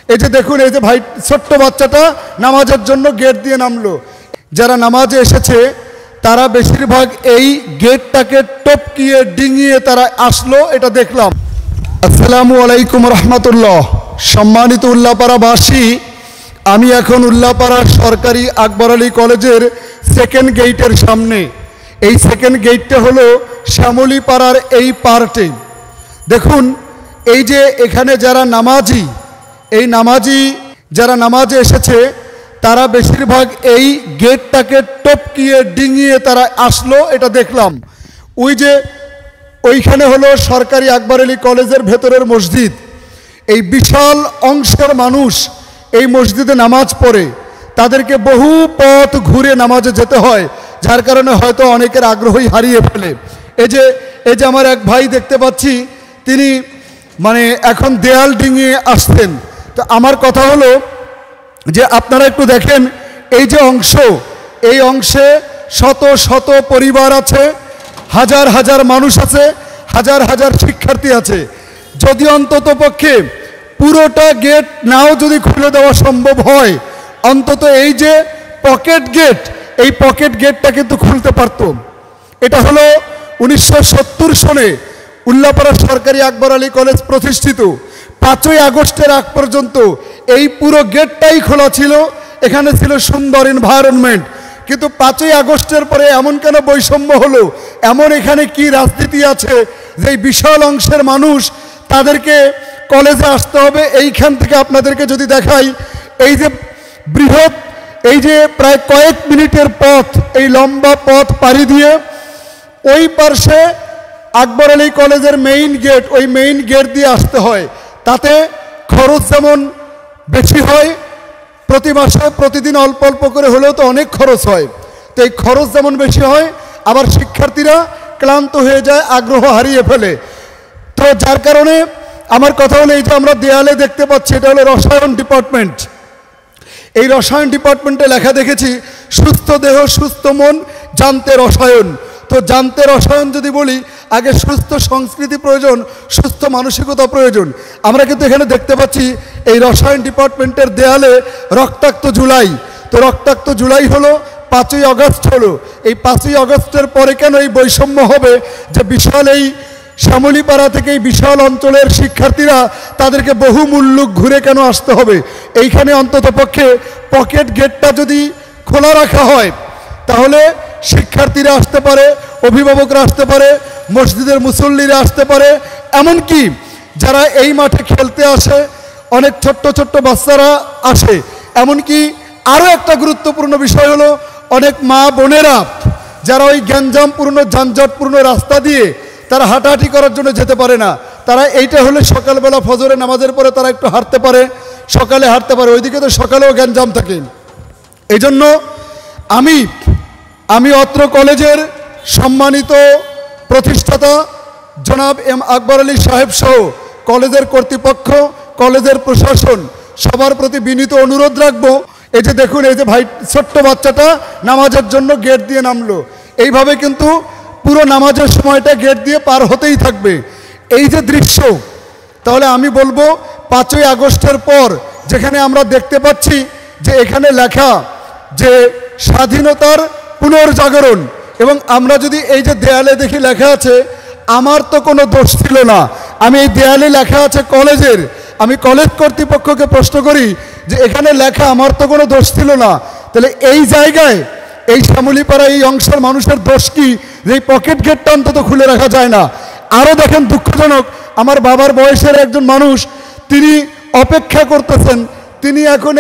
এই যে দেখুন, এই যে ভাই ছোট্ট বাচ্চাটা নামাজের জন্য গেট দিয়ে নামলো। যারা নামাজে এসেছে তারা বেশিরভাগ এই গেটটাকে টপকিয়ে ডিঙিয়ে তারা আসলো, এটা দেখলাম। আসসালামু আলাইকুম রহমতুল্লাহ। সম্মানিত উল্লাপাড়াবাসী, আমি এখন উল্লাপাড়া সরকারি আকবর আলী কলেজের সেকেন্ড গেটের সামনে। এই সেকেন্ড গেটটা হলো শ্যামলীপাড়ার এই পার্টে। দেখুন, এই যে এখানে যারা নামাজি, যারা নামাজে এসেছে তারা বেশিরভাগ এই গেটটাকে টপকিয়ে ডিঙিয়ে তারা আসলো, এটা দেখলাম। ওই যে ওইখানে হলো সরকারি আকবর আলী কলেজের ভেতরের মসজিদ। এই বিশাল অংশের মানুষ এই মসজিদে নামাজ পড়ে, তাদেরকে বহু পথ ঘুরে নামাজে যেতে হয়, যার কারণে হয়তো অনেকের আগ্রহই হারিয়ে ফেলে। এই যে আমার এক ভাই দেখতে পাচ্ছি, তিনি এখন দেয়াল ডিঙিয়ে আসতেন। তো আমার কথা হলো যে আপনারা একটু দেখেন, এই যে অংশ, এই অংশে শত শত পরিবার আছে, হাজার হাজার মানুষ আছে, হাজার হাজার শিক্ষার্থী আছে। যদি অন্তত পক্ষে পুরোটা গেট নাও যদি খুলে দেওয়া সম্ভব হয়, অন্তত এই যে পকেট গেট, এই পকেট গেটটা কিন্তু খুলতে পারত। এটা হলো 1970 সনে উল্লাপাড়া সরকারি আকবর আলী কলেজ প্রতিষ্ঠিত। 5ই আগস্টের আগ পর্যন্ত এই পুরো গেটটাই খোলা ছিল, এখানে ছিল সুন্দর এনভায়রনমেন্ট। কিন্তু 5ই আগস্টের পরে এমন কেন বৈষম্য হলো? এমন এখানে কি রাজনীতি আছে যে বিশাল অংশের মানুষ তাদেরকে কলেজে আসতে হবে? এইখান থেকে আপনাদেরকে যদি দেখাই, এই যে বৃহৎ, এই যে প্রায় কয়েক মিনিটের পথ, এই লম্বা পথ পাড়ি দিয়ে ওই পার্শ্বে আকবর আলী কলেজের মেইন গেট, ওই মেইন গেট দিয়ে আসতে হয়। তাতে খরচ যেমন বেশি হয়, প্রতি মাসে প্রতিদিন অল্প অল্প করে হলেও তো অনেক খরচ হয়। তো এই খরচ যেমন বেশি হয়, আবার শিক্ষার্থীরা ক্লান্ত হয়ে যায়, আগ্রহ হারিয়ে ফেলে। তো যার কারণে আমার কথা হলো, এই যে আমরা দেয়ালে দেখতে পাচ্ছি, এটা হলো রসায়ন ডিপার্টমেন্ট। এই রসায়ন ডিপার্টমেন্টে লেখা দেখেছি, সুস্থ দেহ সুস্থ মন, জানতে রসায়ন। তো জানতে রসায়ন যদি বলি, আগে সুস্থ সংস্কৃতি প্রয়োজন, সুস্থ মানসিকতা প্রয়োজন। আমরা কিন্তু এখানে দেখতে পাচ্ছি এই রসায়ন ডিপার্টমেন্টের দেয়ালে রক্তাক্ত জুলাই। তো রক্তাক্ত জুলাই হলো 5ই আগস্ট হলো। এই 5ই আগস্টের পরে কেন এই বৈষম্য হবে যে বিশাল এই শ্যামলীপাড়া থেকে এই বিশাল অঞ্চলের শিক্ষার্থীরা, তাদেরকে বহু মূল্য ঘুরে কেন আসতে হবে? এইখানে অন্তত পক্ষে পকেট গেটটা যদি খোলা রাখা হয়, তাহলে শিক্ষার্থীরা আসতে পারে, অভিভাবকরা আসতে পারে, মসজিদের মুসল্লিরা আসতে পারে, এমনকি যারা এই মাঠে খেলতে আসে, অনেক ছোট্ট ছোট্ট বাচ্চারা আসে। এমনকি আরও একটা গুরুত্বপূর্ণ বিষয় হলো, অনেক মা বোনেরা যারা ওই গ্যাঞ্জামপূর্ণ যানজটপূর্ণ রাস্তা দিয়ে তারা হাঁটাহাঁটি করার জন্য যেতে পারে না, তারা এইটা হলে সকালবেলা ফজরে নামাজের পরে তারা একটু হাঁটতে পারে, সকালে হাঁটতে পারে। ওইদিকে তো সকালেও গ্যাঞ্জাম থাকে। এই জন্য আমি অত্র কলেজের সম্মানিত প্রতিষ্ঠাতা জনাব এম আকবর আলী সাহেব সহ কলেজের কর্তৃপক্ষ, কলেজের প্রশাসন, সবার প্রতি বিনীত অনুরোধ রাখবো, এই যে দেখুন, এই যে ভাই ছোট্ট বাচ্চাটা নামাজের জন্য গেট দিয়ে নামলো, এইভাবে কিন্তু পুরো নামাজের সময়টা গেট দিয়ে পার হতেই থাকবে। এই যে দৃশ্য, তাহলে আমি বলবো 5ই আগস্টের পর যেখানে আমরা দেখতে পাচ্ছি যে এখানে লেখা যে স্বাধীনতার পুনর্জাগরণ, এবং আমরা যদি এই যে দেয়ালে দেখি লেখা আছে, আমার তো কোনো দোষ ছিল না, আমি এই দেয়ালে লেখা আছে কলেজের, আমি কলেজ কর্তৃপক্ষকে প্রশ্ন করি যে এখানে লেখা আমার তো কোনো দোষ ছিল না, তাহলে এই জায়গায় এই শ্যামলীপাড়া এই অংশের মানুষের দোষ কি যে এই পকেট গেটটা অন্তত খুলে রাখা যায় না? আরও দেখেন, দুঃখজনক, আমার বাবার বয়সের একজন মানুষ, তিনি অপেক্ষা করতেছেন, তিনি এখন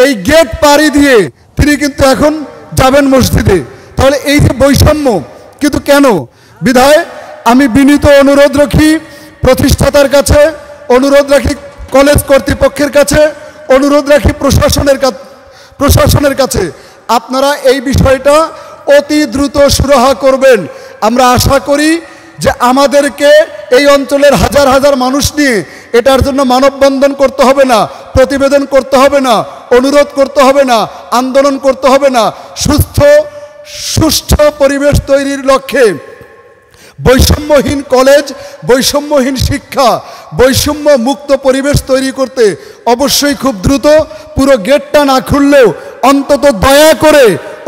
এই গেট পাড়ি দিয়ে তিনি কিন্তু এখন যাবেন মসজিদে। তাহলে এই যে বৈষম্য, কিন্তু কেন? বিধায় আমি বিনীত অনুরোধ রাখি প্রতিষ্ঠাতার কাছে, অনুরোধ রাখি কলেজ কর্তৃপক্ষের কাছে, অনুরোধ রাখি প্রশাসনের কাছে, আপনারা এই বিষয়টা অতি দ্রুত সুরাহা করবেন। আমরা আশা করি যে আমাদেরকে এই অঞ্চলের হাজার হাজার মানুষ নিয়ে এটার জন্য মানববন্ধন করতে হবে না, প্রতিবেদন করতে হবে না, অনুরোধ করতে হবে না, আন্দোলন করতে হবে না। সুষ্ঠু পরিবেশ তৈরির লক্ষ্যে বৈষম্যহীন কলেজ, বৈষম্যহীন শিক্ষা, বৈষম্য মুক্ত পরিবেশ তৈরি করতে অবশ্যই খুব দ্রুত পুরো গেটটা না খুললেও অন্তত দয়া করে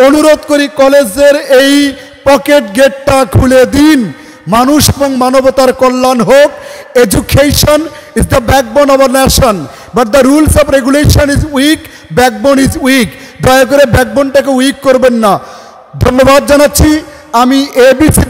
অনুরোধ করি কলেজের এই পকেট গেটটা খুলে দিন। মানুষ এবং মানবতার কল্যাণ হোক। Education is the backbone of our nation, but the rules of regulation is weak, backbone is weak. দয়া করে ব্যাকবোনটাকে উইক করবেন না। ধন্যবাদ জানাচ্ছি। আমি এবিসি